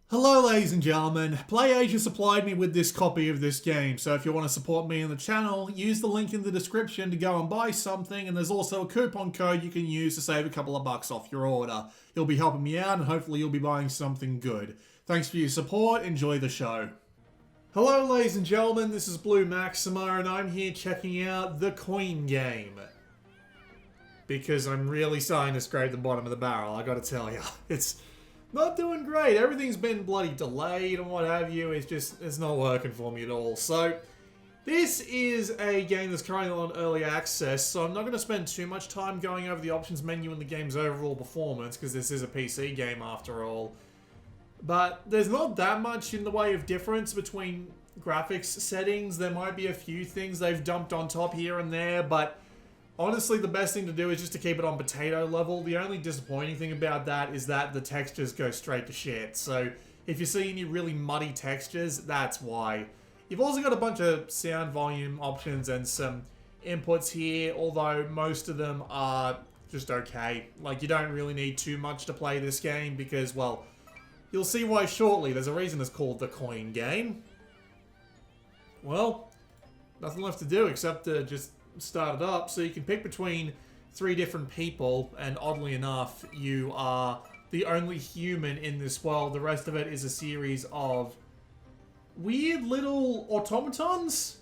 Hello ladies and gentlemen, PlayAsia supplied me with this copy of this game, so if you want to support me and the channel, use the link in the description to go and buy something, and there's also a coupon code you can use to save a couple of bucks off your order. You'll be helping me out and hopefully you'll be buying something good. Thanks for your support, enjoy the show. Hello ladies and gentlemen, this is Blue Maxima and I'm here checking out the Coin Game. Because I'm really starting to scrape the bottom of the barrel, I gotta tell you. It's not doing great. Everything's been bloody delayed and what have you. It's not working for me at all. So, this is a game that's currently on early access, so I'm not going to spend too much time going over the options menu and the game's overall performance, because this is a PC game after all. But there's not that much in the way of difference between graphics settings. There might be a few things they've dumped on top here and there, but honestly, the best thing to do is just to keep it on potato level. The only disappointing thing about that is that the textures go straight to shit. So if you see any really muddy textures, that's why. You've also got a bunch of sound volume options and some inputs here, although most of them are just okay. Like, you don't really need too much to play this game because, well, you'll see why shortly. There's a reason it's called the Coin Game. Well, nothing left to do except to just start it up. So you can pick between 3 different people, and oddly enough, you are the only human in this world. The rest of it is a series of weird little automatons?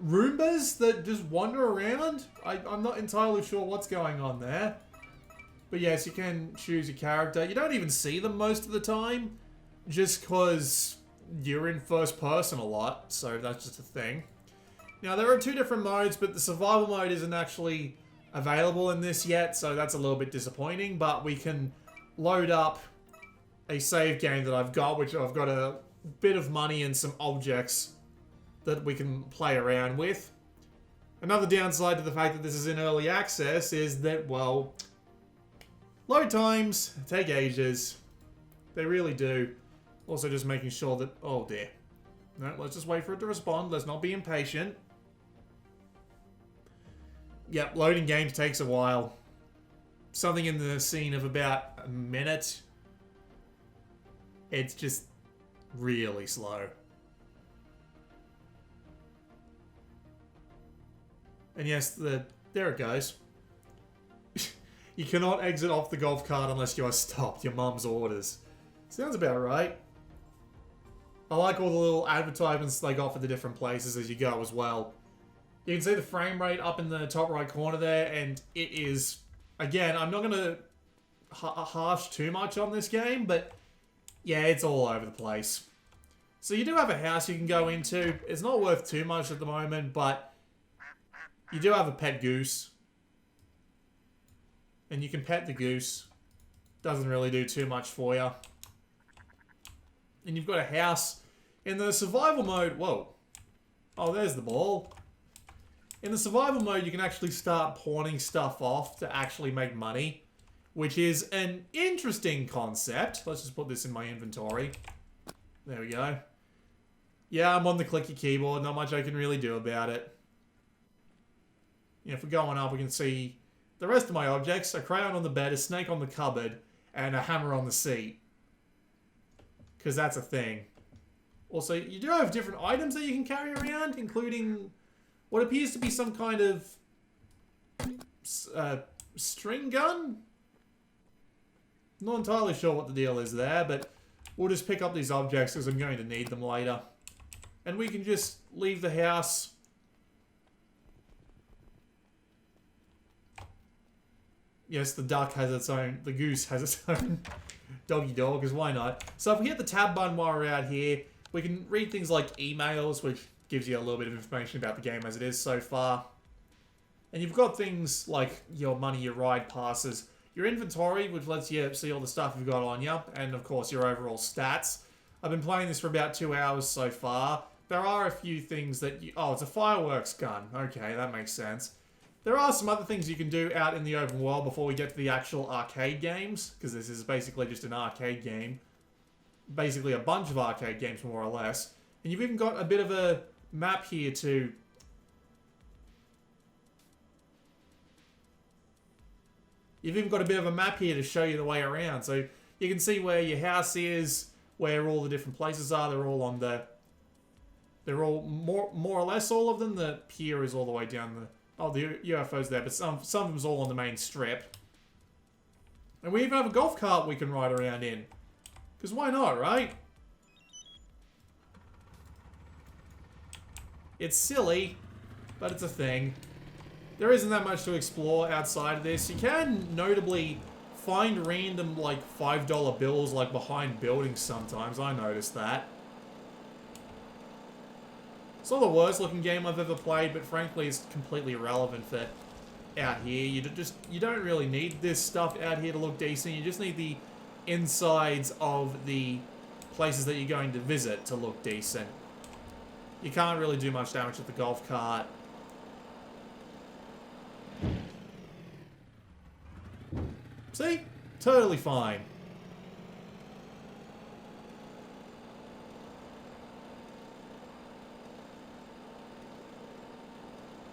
Roombas that just wander around? I'm not entirely sure what's going on there. But yes, you can choose a character. You don't even see them most of the time, just because you're in first person a lot, so that's just a thing. Now, there are 2 different modes, but the survival mode isn't actually available in this yet, so that's a little bit disappointing, but we can load up a save game that I've got, which I've got a bit of money and some objects that we can play around with. Another downside to the fact that this is in early access is that, well, load times take ages. They really do. Also just making sure that, oh dear. No, let's just wait for it to respond. Let's not be impatient. Yep, loading games takes a while. Something in the scene of about a minute. It's just really slow. And yes, there it goes. You cannot exit off the golf cart unless you are stopped. Your mum's orders. Sounds about right. I like all the little advertisements they got for the different places as you go as well. You can see the frame rate up in the top right corner there, and it is, again, I'm not going to harsh too much on this game, but yeah, it's all over the place. So you do have a house you can go into. It's not worth too much at the moment, but you do have a pet goose. And you can pet the goose. Doesn't really do too much for you. And you've got a house. In the survival mode, whoa. Oh, there's the ball. In the survival mode, you can actually start pawning stuff off to actually make money, which is an interesting concept. Let's just put this in my inventory. There we go. Yeah, I'm on the clicky keyboard. Not much I can really do about it. You know, if we're going up, we can see the rest of my objects. A crayon on the bed, a snake on the cupboard, and a hammer on the seat. Because that's a thing. Also, you do have different items that you can carry around, including what appears to be some kind of string gun? Not entirely sure what the deal is there, but we'll just pick up these objects because I'm going to need them later. And we can just leave the house. Yes, the duck has its own, the goose has its own doggy dog, because why not? So if we hit the tab button while we're out here, we can read things like emails, which gives you a little bit of information about the game as it is so far. And you've got things like your money, your ride passes, your inventory, which lets you see all the stuff you've got on you, and of course your overall stats. I've been playing this for about 2 hours so far. There are a few things that you... Oh, it's a fireworks gun. Okay, that makes sense. There are some other things you can do out in the open world before we get to the actual arcade games, because this is basically just an arcade game. Basically a bunch of arcade games, more or less. And you've even got a bit of a map here to You've even got a bit of a map here to show you the way around. So you can see where your house is, where all the different places are. They're all on the... They're all, more or less all of them. The pier is all the way down the... Oh, the UFO's there, but some of them's all on the main strip. And we even have a golf cart we can ride around in. Because why not, right? It's silly, but it's a thing. There isn't that much to explore outside of this. You can notably find random, like, $5 bills, like, behind buildings sometimes. I noticed that. It's not the worst looking game I've ever played, but frankly it's completely irrelevant for out here. You don't really need this stuff out here to look decent. You just need the insides of the places that you're going to visit to look decent. You can't really do much damage with the golf cart. See? Totally fine.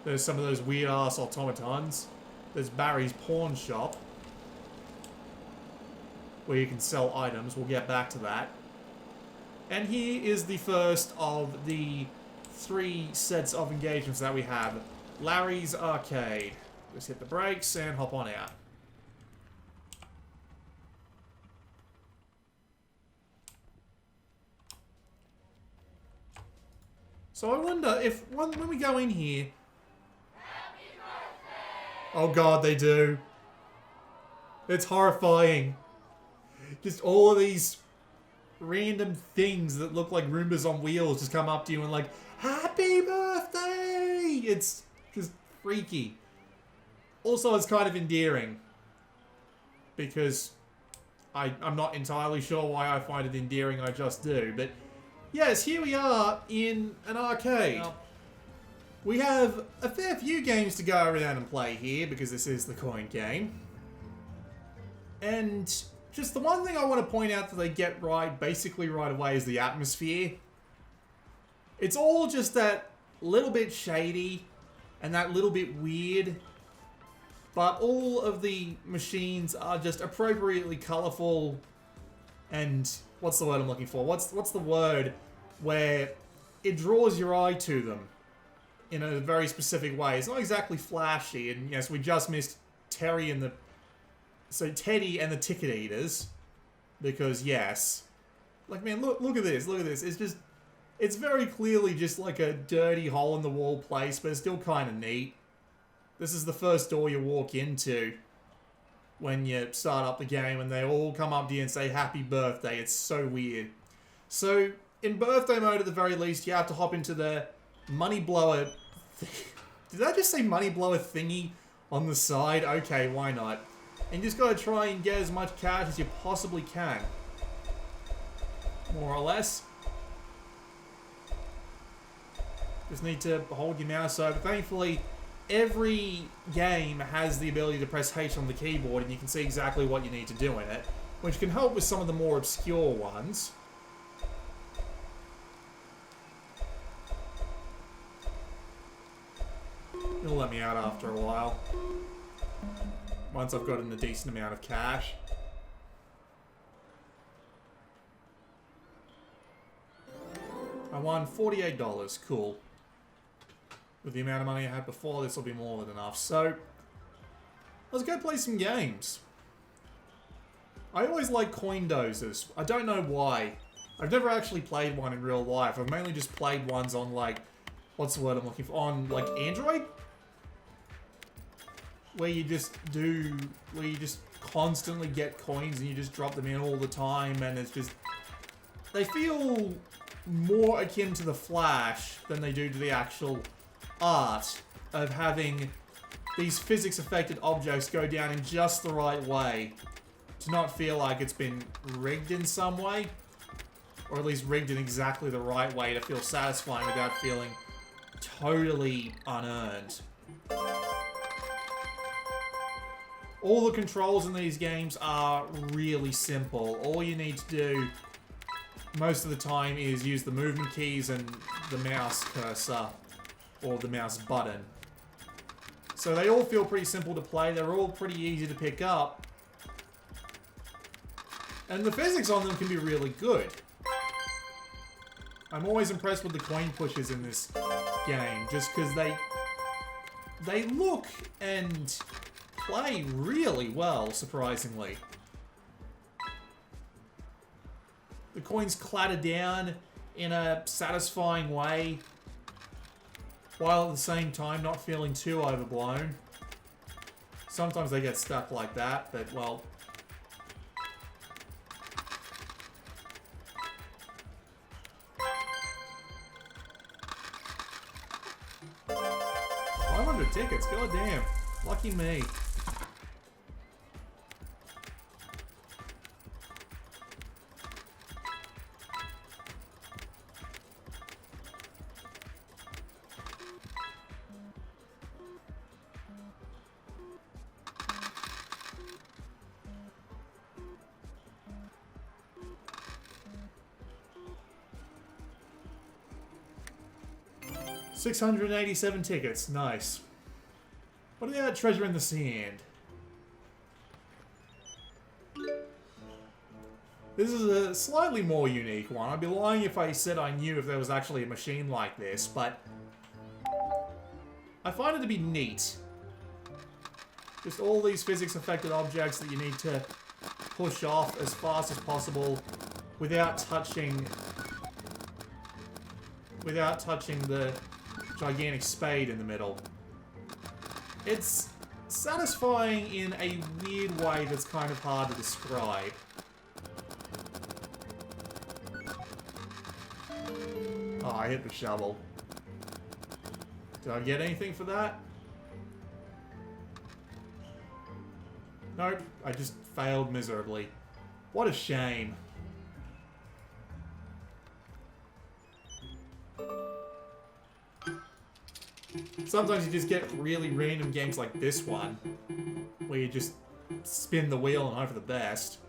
There's some of those weird-ass automatons. There's Barry's pawn shop, where you can sell items. We'll get back to that. And here is the first of the 3 sets of engagements that we have. Larry's Arcade. Let's hit the brakes and hop on out. So I wonder if, when we go in here... Oh god, they do. It's horrifying. Just all of these random things that look like Roombas on wheels just come up to you and like, happy birthday! It's just freaky. Also, it's kind of endearing. Because I'm not entirely sure why I find it endearing, I just do. But yes, here we are in an arcade. Yep. We have a fair few games to go around and play here, because this is the coin game. And just the one thing I want to point out that they get right, basically right away, is the atmosphere. It's all just that little bit shady, and that little bit weird. But all of the machines are just appropriately colourful, and what's the word I'm looking for? What's the word where it draws your eye to them in a very specific way. It's not exactly flashy, and yes, we just missed Teddy and the Ticket Eaters, because yes, like, man, look at this, it's very clearly just like a dirty hole in the wall place, but it's still kind of neat. This is the first door you walk into when you start up the game, and they all come up to you and say happy birthday. It's so weird. So in birthday mode, at the very least, you have to hop into the money blower. Did I just say money blower thingy on the side? Okay, why not? And you just gotta try and get as much cash as you possibly can. More or less. Just need to hold your mouse over. Thankfully, every game has the ability to press H on the keyboard, and you can see exactly what you need to do in it, which can help with some of the more obscure ones. It'll let me out after a while. Once I've gotten a decent amount of cash. I won $48. Cool. With the amount of money I had before, this will be more than enough. So, let's go play some games. I always like coin dozers. I don't know why. I've never actually played one in real life. I've mainly just played ones on, like, what's the word I'm looking for? On, like, Android? Where you just constantly get coins and you just drop them in all the time, and it's just... They feel more akin to the Flash than they do to the actual art of having these physics-affected objects go down in just the right way to not feel like it's been rigged in some way, or at least rigged in exactly the right way to feel satisfying without feeling totally unearned. All the controls in these games are really simple. All you need to do most of the time is use the movement keys and the mouse cursor, or the mouse button. So they all feel pretty simple to play, they're all pretty easy to pick up. And the physics on them can be really good. I'm always impressed with the coin pushes in this game, just because they look and play really well, surprisingly. The coins clatter down in a satisfying way, while at the same time not feeling too overblown. Sometimes they get stuck like that, but well... $500 tickets, goddamn. Lucky me. $687 tickets, nice. What about Treasure in the Sand? This is a slightly more unique one. I'd be lying if I said I knew if there was actually a machine like this, but I find it to be neat. Just all these physics-affected objects that you need to push off as fast as possible without touching the gigantic spade in the middle. It's satisfying in a weird way that's kind of hard to describe. Oh, I hit the shovel. Did I get anything for that? Nope, I just failed miserably. What a shame. Sometimes you just get really random games like this one, where you just spin the wheel and hope for the best.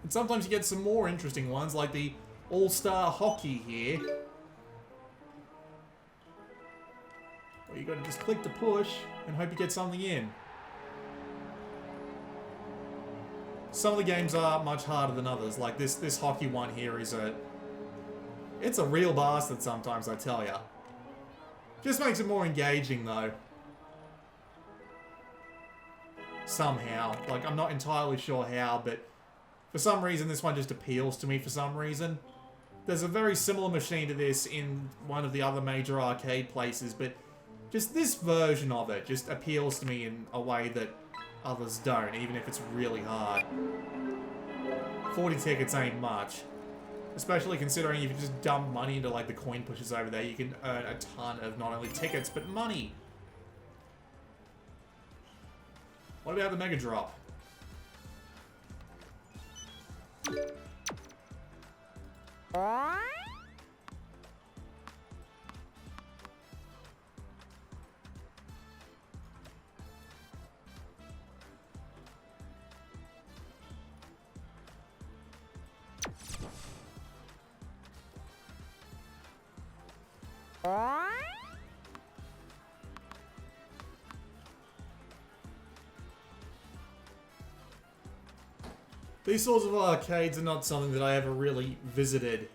And sometimes you get some more interesting ones, like the All-Star Hockey here. Where you gotta just click the push and hope you get something in. Some of the games are much harder than others. Like this hockey one here is it's a real bastard sometimes, I tell ya. Just makes it more engaging though. Somehow. Like, I'm not entirely sure how, but for some reason this one just appeals to me for some reason. There's a very similar machine to this in one of the other major arcade places, but just this version of it just appeals to me in a way that others don't, even if it's really hard. 40 tickets ain't much. Especially considering if you just dump money into like the coin pushes over there, you can earn a ton of not only tickets, but money. What about the Mega Drop? These sorts of arcades are not something that I ever really visited.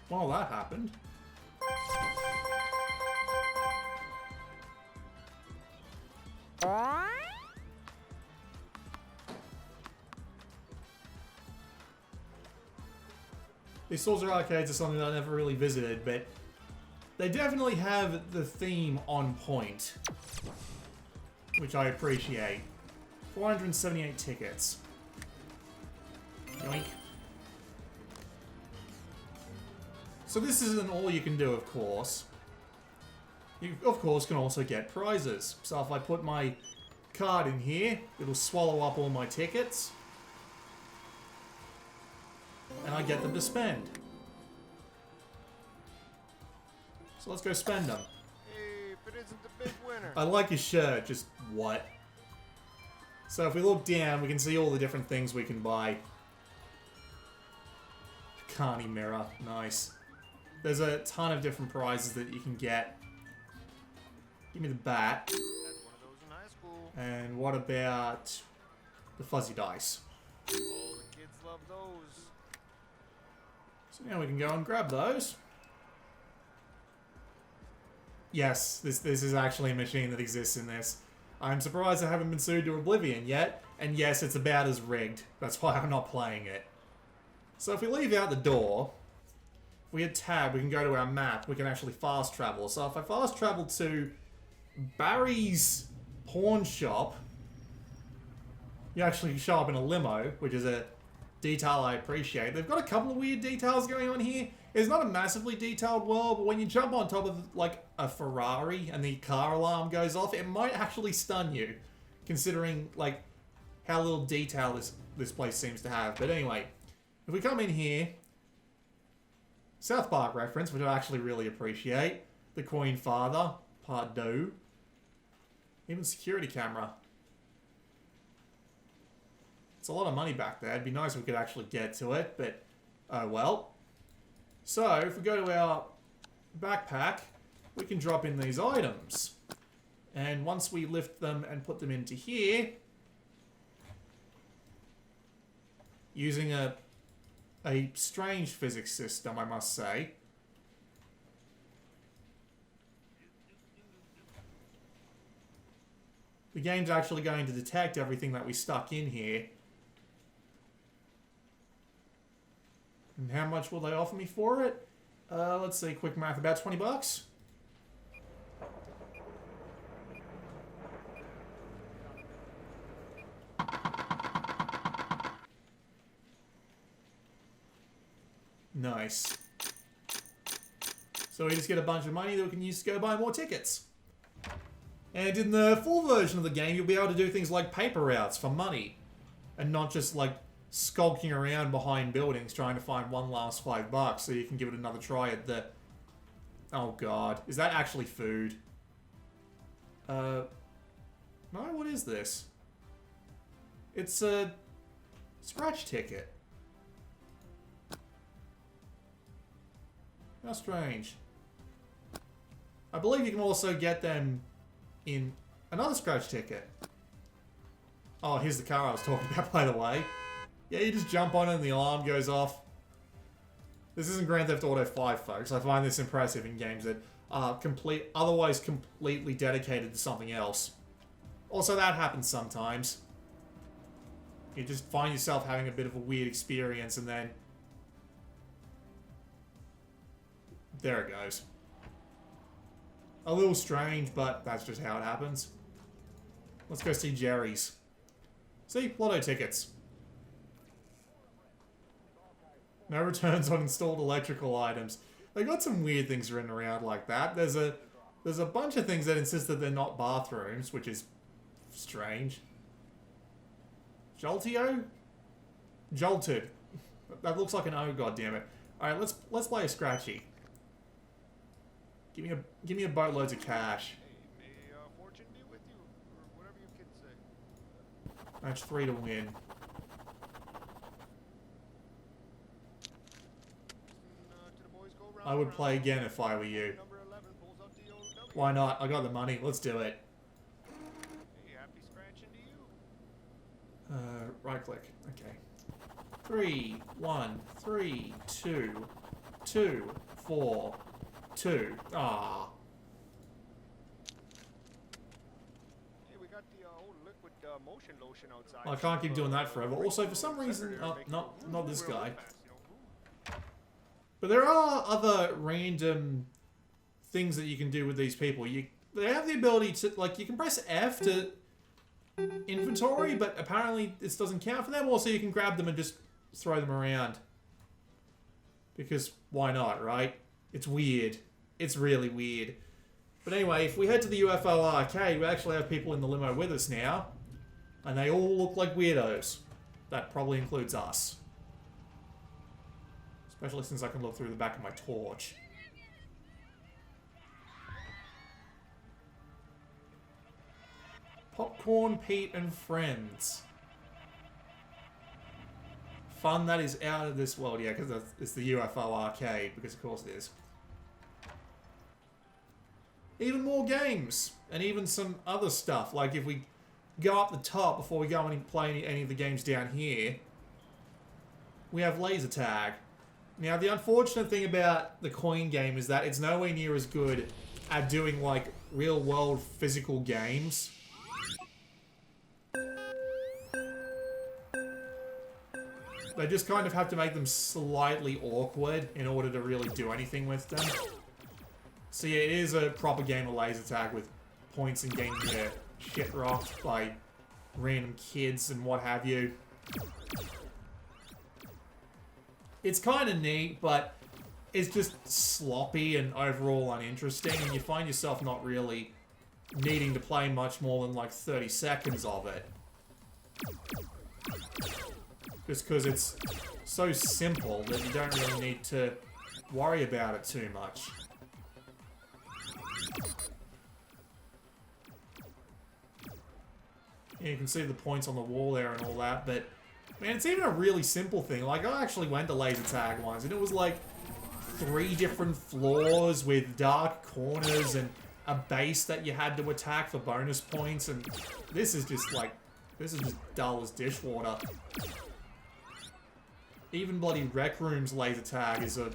Well, that happened. These sorts of arcades are something that I never really visited, but they definitely have the theme on point, which I appreciate. 478 tickets. Yoink. So this isn't all you can do, of course. You, of course, can also get prizes. So if I put my card in here, it'll swallow up all my tickets. And I get them to spend. So let's go spend them. Hey, if it isn't the big winner. I like your shirt, just what? So if we look down, we can see all the different things we can buy. Carney mirror, nice. There's a ton of different prizes that you can get. Give me the bat. That's one of those in high school. And what about the fuzzy dice? All the kids love those. So now we can go and grab those. Yes, this is actually a machine that exists in this. I'm surprised I haven't been sued to oblivion yet. And yes, it's about as rigged. That's why I'm not playing it. So if we leave out the door, if we hit tab, we can go to our map. We can actually fast travel. So if I fast travel to Barry's pawn shop, you actually show up in a limo, which is a detail I appreciate. They've got a couple of weird details going on here. It's not a massively detailed world, but when you jump on top of like a Ferrari and the car alarm goes off, it might actually stun you, considering like how little detail this place seems to have. But anyway, if we come in here, South Park reference, which I actually really appreciate. The Queen Father, Part 2. Even security camera. It's a lot of money back there. It'd be nice if we could actually get to it, but oh well. So, if we go to our backpack, we can drop in these items. And once we lift them and put them into here, using a strange physics system, I must say. The game's actually going to detect everything that we stuck in here. And how much will they offer me for it? Let's see, quick math, about 20 bucks? Nice. So we just get a bunch of money that we can use to go buy more tickets. And in the full version of the game, you'll be able to do things like paper routes for money. And not just like skulking around behind buildings trying to find one last $5 so you can give it another try at the... Oh god, is that actually food? No, what is this? It's a scratch ticket. How strange. I believe you can also get them in another scratch ticket. Oh, here's the car I was talking about, by the way. Yeah, you just jump on it and the alarm goes off. This isn't Grand Theft Auto 5, folks. I find this impressive in games that are otherwise completely dedicated to something else. Also, that happens sometimes. You just find yourself having a bit of a weird experience and then... There it goes. A little strange, but that's just how it happens. Let's go see Jerry's. See? Lotto tickets. No returns on installed electrical items. They got some weird things written around like that. There's a bunch of things that insist that they're not bathrooms, which is strange. Joltio? Jolted. That looks like an O, goddammit. Alright, let's play a scratchy. Give me a boatloads of cash. Hey, may fortune be with you, or whatever you kids say. Match 3 to win. I would play again if I were you. Why not? I got the money. Let's do it. Hey, happy scratching to you. Right click. Okay. 3, 1, 3, 2, 2, 4, 2. Ah. Hey, we got the old liquid motion lotion outside. Well, I can't keep doing that forever. Also, for some reason, not this guy. But there are other random things that you can do with these people. They have the ability to, like, you can press F to inventory, but apparently this doesn't count for them. Also, you can grab them and just throw them around. Because why not, right? It's weird. It's really weird. But anyway, if we head to the UFO arcade, we actually have people in the limo with us now. And they all look like weirdos. That probably includes us. Especially since I can look through the back of my torch. Popcorn, Pete, and Friends. Fun that is out of this world. Yeah, because it's the UFO arcade, because of course it is. Even more games, and even some other stuff. Like if we go up the top before we go and play any of the games down here, we have laser tag. Now the unfortunate thing about the coin game is that it's nowhere near as good at doing like real world physical games. They just kind of have to make them slightly awkward in order to really do anything with them. So yeah, it is a proper game of laser tag with points and getting your shit rocked by random kids and what have you. It's kind of neat, but it's just sloppy and overall uninteresting, and you find yourself not really needing to play much more than like 30 seconds of it. Just because it's so simple that you don't really need to worry about it too much. Yeah, you can see the points on the wall there and all that, but man, it's even a really simple thing. Like, I actually went to laser tag once, and it was like 3 different floors with dark corners and a base that you had to attack for bonus points, and this is just like, this is just dull as dishwater. Even bloody Rec Room's laser tag is a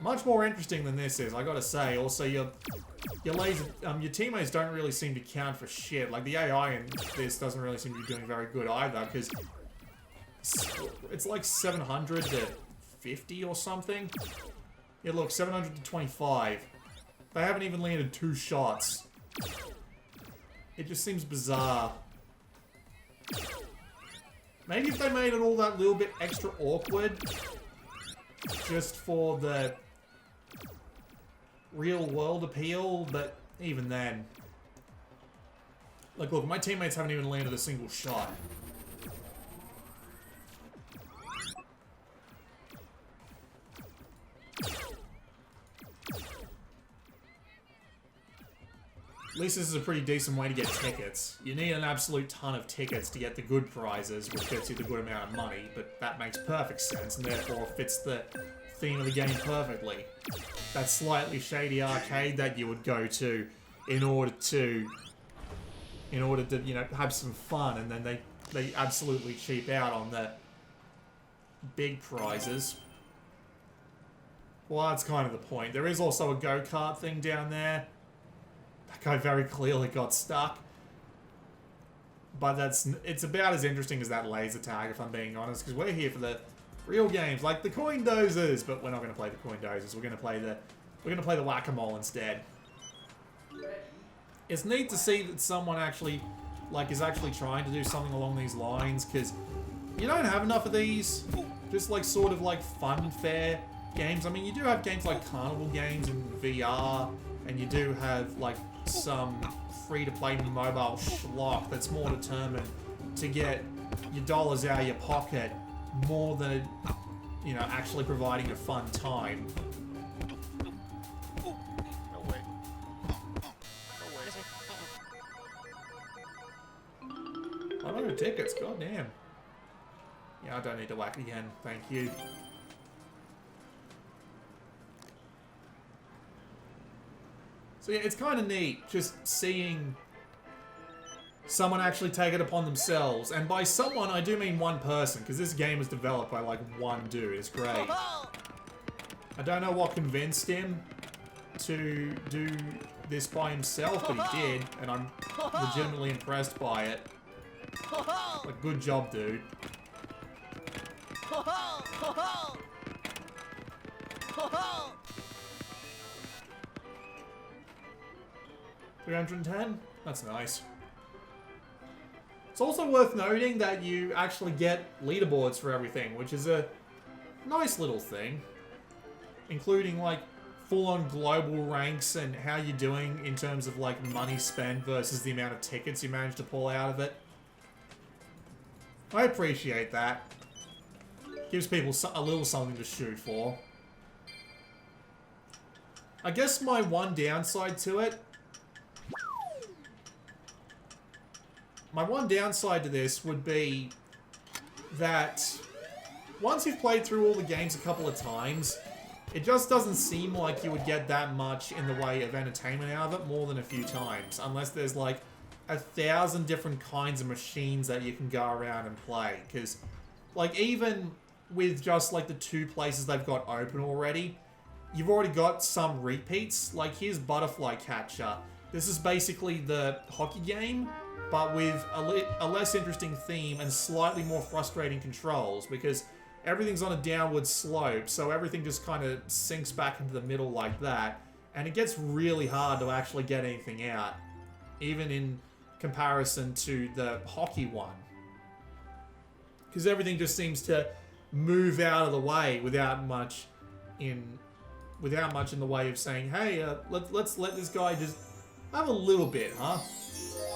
much more interesting than this is, I gotta say. Also, your teammates don't really seem to count for shit. Like, the AI in this doesn't really seem to be doing very good either, because it's like 700 to 50 or something. Yeah, look, 700 to 25. They haven't even landed 2 shots. It just seems bizarre. Maybe if they made it all that little bit extra awkward, just for the real world appeal, but even then. Like, look, my teammates haven't even landed a single shot. At least this is a pretty decent way to get tickets. You need an absolute ton of tickets to get the good prizes, which gets you the good amount of money, but that makes perfect sense and therefore fits the theme of the game perfectly. That slightly shady arcade that you would go to in order to, you know, have some fun, and then they absolutely cheap out on the big prizes. Well, that's kind of the point. There is also a go-kart thing down there. That guy very clearly got stuck. But it's about as interesting as that laser tag, if I'm being honest, because we're here for the real games, like the coin dozers, but we're not going to play the coin dozers. We're going to play the whack-a-mole instead. It's neat to see that someone actually, is actually trying to do something along these lines, because you don't have enough of these, just sort of fun fair games. I mean, you do have games like carnival games in VR, and you do have some free-to-play mobile schlock that's more determined to get your dollars out of your pocket more than, actually providing a fun time. No way. No way. I don't know tickets, goddamn. Yeah, I don't need to whack again, thank you. So yeah, it's kind of neat just seeing someone actually take it upon themselves. And by someone, I do mean one person, because this game was developed by one dude. It's great. I don't know what convinced him to do this by himself, but he did, and I'm legitimately impressed by it. Good job, dude. 310? That's nice. It's also worth noting that you actually get leaderboards for everything, which is a nice little thing. Including, full-on global ranks and how you're doing in terms of, money spent versus the amount of tickets you manage to pull out of it. I appreciate that. Gives people a little something to shoot for. I guess my one downside to it my one downside to this would be that once you've played through all the games a couple of times, it just doesn't seem like you would get that much in the way of entertainment out of it more than a few times, unless there's like 1,000 different kinds of machines that you can go around and play. Because, like, even with just like the 2 places they've got open already, you've already got some repeats. Like, here's Butterfly Catcher. This is basically the hockey game, but with a less interesting theme and slightly more frustrating controls, because everything's on a downward slope, so everything just kind of sinks back into the middle like that, and it gets really hard to actually get anything out, even in comparison to the hockey one. Because everything just seems to move out of the way without much in the way of saying, hey, let's let this guy just have a little bit, huh?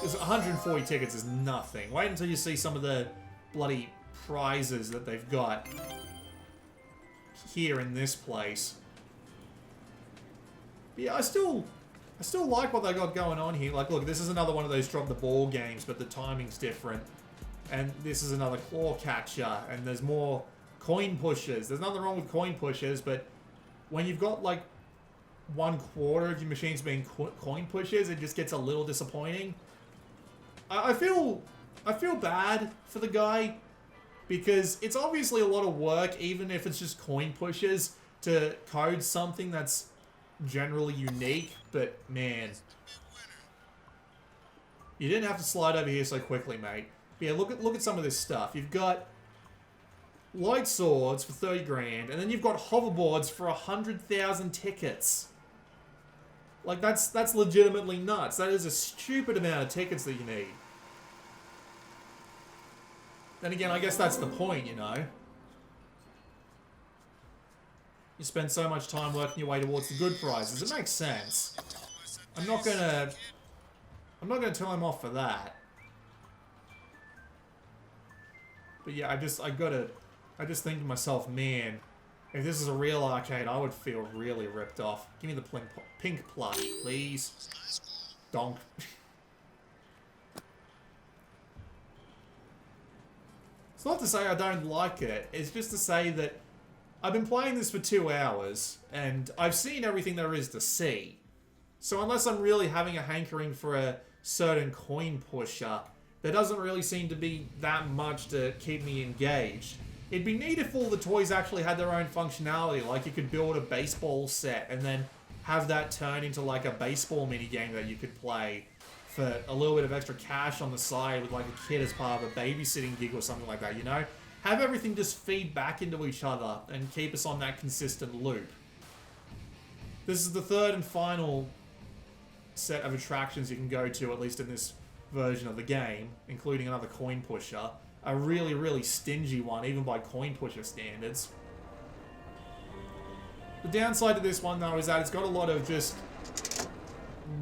Because 140 tickets is nothing. Wait until you see some of the bloody prizes that they've got here in this place. But yeah, I still like what they got going on here. Like, look, this is another one of those drop the ball games, but the timing's different. And this is another claw catcher, and there's more coin pushers. There's nothing wrong with coin pushers, but when you've got like 1/4 of your machines being coin pushers, it just gets a little disappointing. I feel bad for the guy, because it's obviously a lot of work, even if it's just coin pushers, to code something that's generally unique, but man, you didn't have to slide over here so quickly, mate. But yeah, look at some of this stuff. You've got light swords for 30 grand, and then you've got hoverboards for 100,000 tickets. Like, that's legitimately nuts. That is a stupid amount of tickets that you need. Then again, I guess that's the point, you know? You spend so much time working your way towards the good prizes. It makes sense. I'm not gonna tell him off for that. But yeah, I just think to myself, man, if this is a real arcade, I would feel really ripped off. Give me the pink plush, please. Donk. It's not to say I don't like it. It's just to say that I've been playing this for 2 hours, and I've seen everything there is to see. So unless I'm really having a hankering for a certain coin pusher, there doesn't really seem to be that much to keep me engaged. It'd be neat if all the toys actually had their own functionality, like you could build a baseball set and then have that turn into like a baseball minigame that you could play for a little bit of extra cash on the side with like a kid as part of a babysitting gig or something like that, you know? Have everything just feed back into each other and keep us on that consistent loop. This is the third and final set of attractions you can go to, at least in this version of the game, including another coin pusher. A really, really stingy one, even by coin pusher standards. The downside to this one, though, is that it's got a lot of just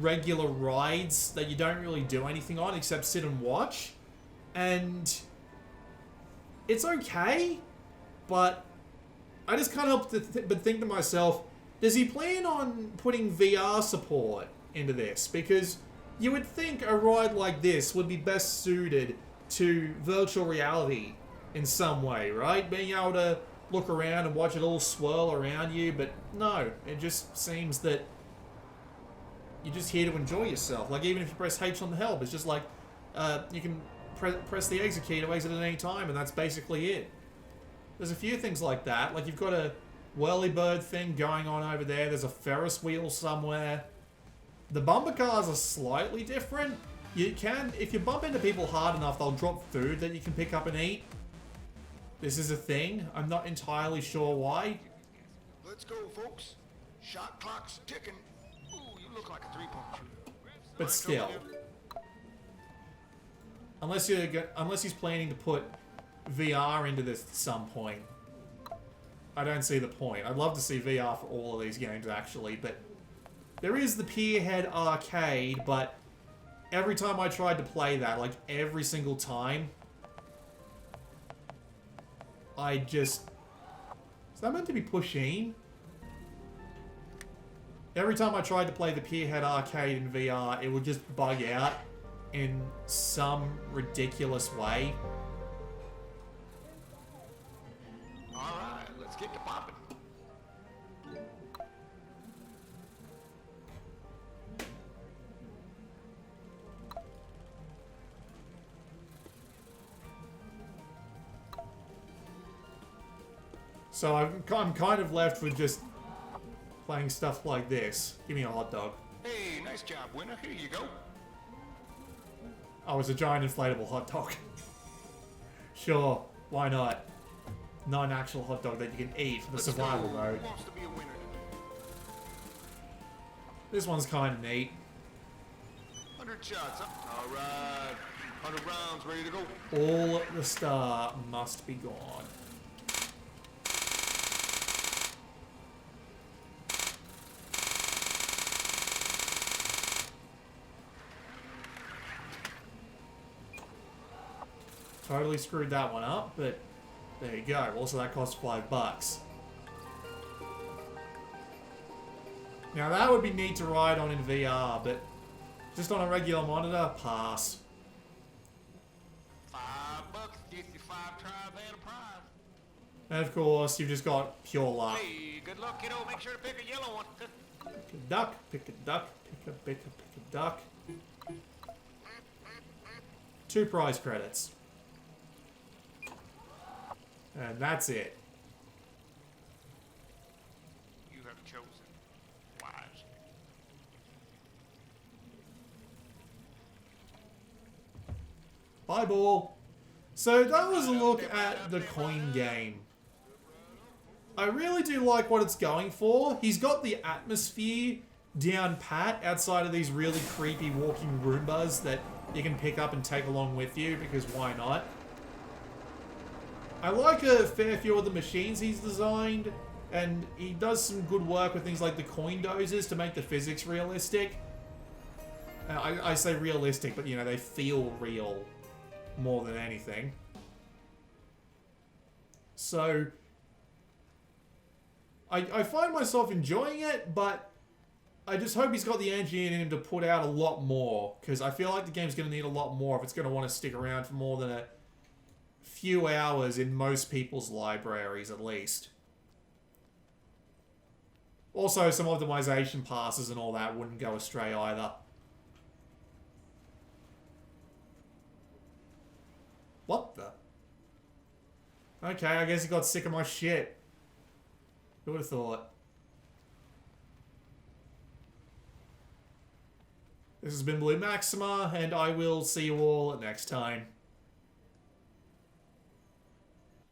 regular rides that you don't really do anything on except sit and watch. And it's okay, but I just can't help but think to myself, does he plan on putting VR support into this? Because you would think a ride like this would be best suited to virtual reality in some way, right? Being able to look around and watch it all swirl around you, but no, it just seems that you're just here to enjoy yourself. Like, even if you press H on the help, it's just like, you can press the exit key to exit at any time, and that's basically it. There's a few things like that. Like, you've got a whirlybird thing going on over there. There's a Ferris wheel somewhere. The bumper cars are slightly different. You can, if you bump into people hard enough, they'll drop food that you can pick up and eat. This is a thing. I'm not entirely sure why. Let's go, folks. Shot clock's ticking. Ooh, you look like a three-point shooter. But still, unless he's planning to put VR into this at some point, I don't see the point. I'd love to see VR for all of these games, actually, but there is the Pierhead Arcade, but every time I tried to play that, like every single time, I just... Is that meant to be pushing? Every time I tried to play the Pierhead Arcade in VR, it would just bug out. in some ridiculous way. Alright, let's get to popping. So I'm kind of left with just playing stuff like this. Give me a hot dog. Hey, nice job, winner. Here you go. Oh, it's a giant inflatable hot dog. Sure, why not? Not an actual hot dog that you can eat for the survival mode. Who wants to be a winner? This one's kind of neat. 100 shots, huh? Alright. 100 rounds, ready to go. All the star must be gone. Totally screwed that one up, but there you go. Also, that cost $5. Now, that would be neat to ride on in VR, but just on a regular monitor, pass. $5 gets you 5 tries and a prize. And of course, you've just got pure luck. Hey, good luck, kiddo. Make sure to pick a yellow one. Pick a duck, pick a duck, pick a duck. 2 prize credits. And that's it. You have chosen wisely. Bye, ball. So that was a look at the coin game. I really do like what it's going for. He's got the atmosphere down pat outside of these really creepy walking Roombas that you can pick up and take along with you, because why not? I like a fair few of the machines he's designed, and he does some good work with things like the coin dozers to make the physics realistic. I say realistic, but you know, they feel real more than anything. So, I find myself enjoying it, but I just hope he's got the engine in him to put out a lot more, because I feel like the game's going to need a lot more if it's going to want to stick around for more than a few hours in most people's libraries, at least. Also, some optimization passes and all that wouldn't go astray either. What the? Okay, I guess he got sick of my shit. Who would have thought? This has been Blue Maxima, and I will see you all next time.